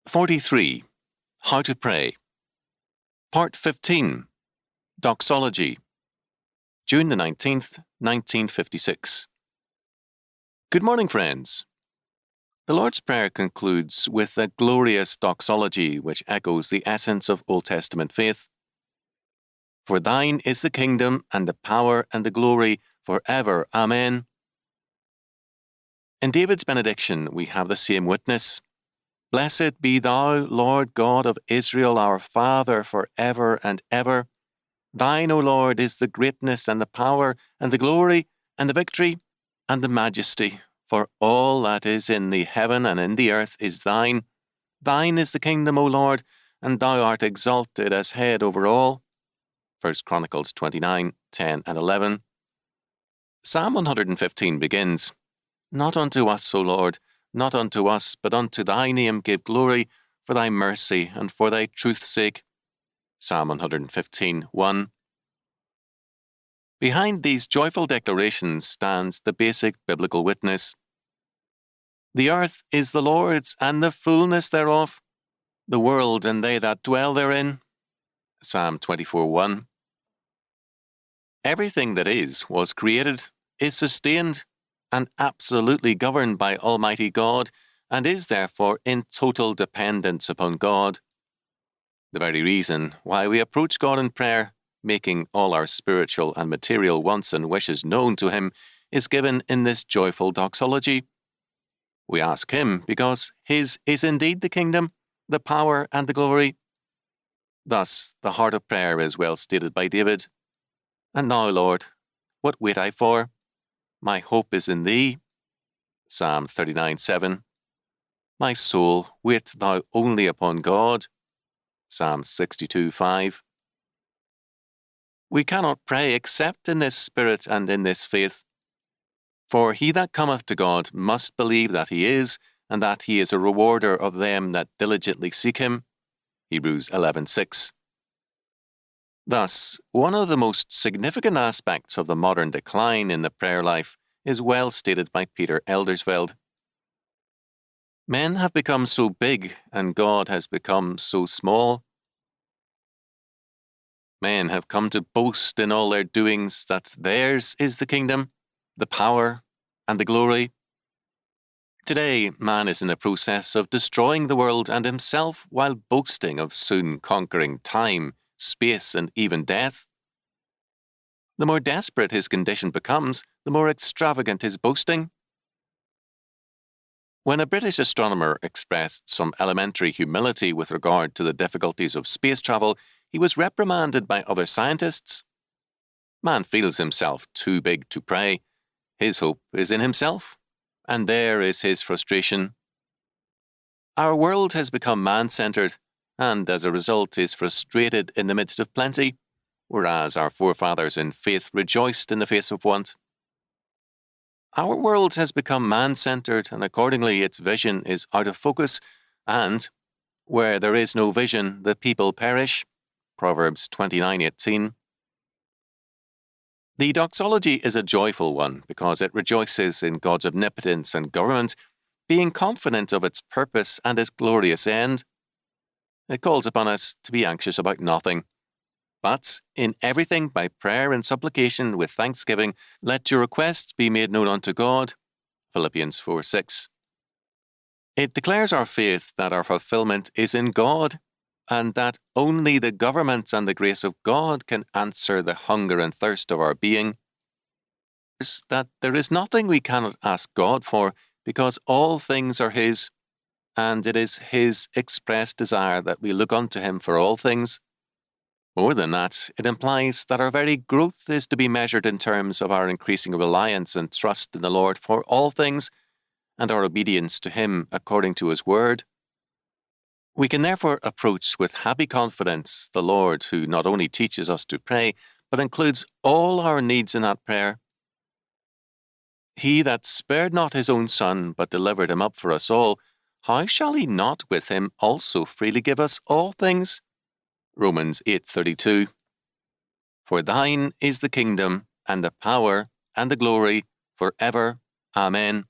43. How to Pray. Part 15. Doxology. June the 19th, 1956. Good morning, friends. The Lord's Prayer concludes with a glorious doxology which echoes the essence of Old Testament faith. For thine is the kingdom and the power and the glory forever. Amen. In David's benediction we have the same witness. Blessed be thou, Lord God of Israel, our Father, for ever and ever. Thine, O Lord, is the greatness and the power and the glory and the victory and the majesty, for all that is in the heaven and in the earth is thine. Thine is the kingdom, O Lord, and thou art exalted as head over all. 1 Chronicles 29, 10 and 11. Psalm 115 begins, Not unto us, O Lord, not unto us, but unto thy name give glory, for thy mercy and for thy truth's sake. Psalm 115, 1. Behind these joyful declarations stands the basic biblical witness. The earth is the Lord's, and the fullness thereof, the world and they that dwell therein. Psalm 24, 1. Everything that is was created, is sustained, and absolutely governed by Almighty God, and is therefore in total dependence upon God. The very reason why we approach God in prayer, making all our spiritual and material wants and wishes known to Him, is given in this joyful doxology. We ask Him because His is indeed the kingdom, the power, and the glory. Thus, the heart of prayer is well stated by David. And now, Lord, what wait I for? My hope is in Thee. Psalm 39, 7. My soul, wait thou only upon God. Psalm 62, 5. We cannot pray except in this spirit and in this faith. For he that cometh to God must believe that He is, and that He is a rewarder of them that diligently seek Him. Hebrews 11, 6. Thus, one of the most significant aspects of the modern decline in the prayer life is well stated by Peter Eldersveld. Men have become so big, and God has become so small. Men have come to boast in all their doings that theirs is the kingdom, the power, and the glory. Today, man is in the process of destroying the world and himself while boasting of soon conquering time, space, and even death. The more desperate his condition becomes, the more extravagant his boasting. When a British astronomer expressed some elementary humility with regard to the difficulties of space travel, he was reprimanded by other scientists. Man feels himself too big to pray. His hope is in himself, and there is his frustration. Our world has become man-centered, and as a result is frustrated in the midst of plenty, whereas our forefathers in faith rejoiced in the face of want. Our world has become man-centered, and accordingly its vision is out of focus, and where there is no vision, the people perish. Proverbs 29:18. The doxology is a joyful one because it rejoices in God's omnipotence and government, being confident of its purpose and its glorious end. It calls upon us to be anxious about nothing, but in everything by prayer and supplication with thanksgiving, let your requests be made known unto God. Philippians 4:6. It declares our faith that our fulfillment is in God, and that only the government and the grace of God can answer the hunger and thirst of our being. That there is nothing we cannot ask God for, because all things are His, and it is His express desire that we look unto Him for all things. More than that, it implies that our very growth is to be measured in terms of our increasing reliance and trust in the Lord for all things, and our obedience to Him according to His word. We can therefore approach with happy confidence the Lord who not only teaches us to pray, but includes all our needs in that prayer. He that spared not His own Son, but delivered Him up for us all, how shall He not with Him also freely give us all things? Romans 8:32. For thine is the kingdom, and the power, and the glory, forever. Amen.